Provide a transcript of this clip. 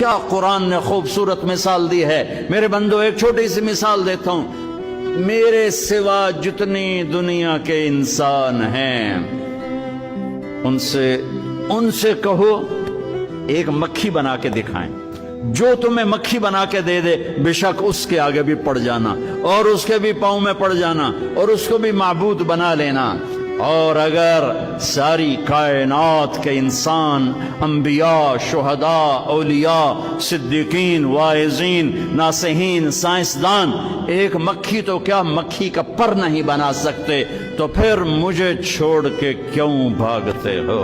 کیا قرآن نے خوبصورت مثال دی ہے۔ میرے بندو ایک چھوٹی سی مثال دیتا ہوں، میرے سوا جتنی دنیا کے انسان ہیں ان سے کہو ایک مکھی بنا کے دکھائیں، جو تمہیں مکھی بنا کے دے دے بے شک اس کے آگے بھی پڑ جانا اور اس کے بھی پاؤں میں پڑ جانا اور اس کو بھی معبود بنا لینا۔ اور اگر ساری کائنات کے انسان، انبیاء، شہداء، اولیاء، صدیقین، واعظین، ناصحین، سائنسدان ایک مکھی تو کیا مکھی کا پر نہیں بنا سکتے، تو پھر مجھے چھوڑ کے کیوں بھاگتے ہو؟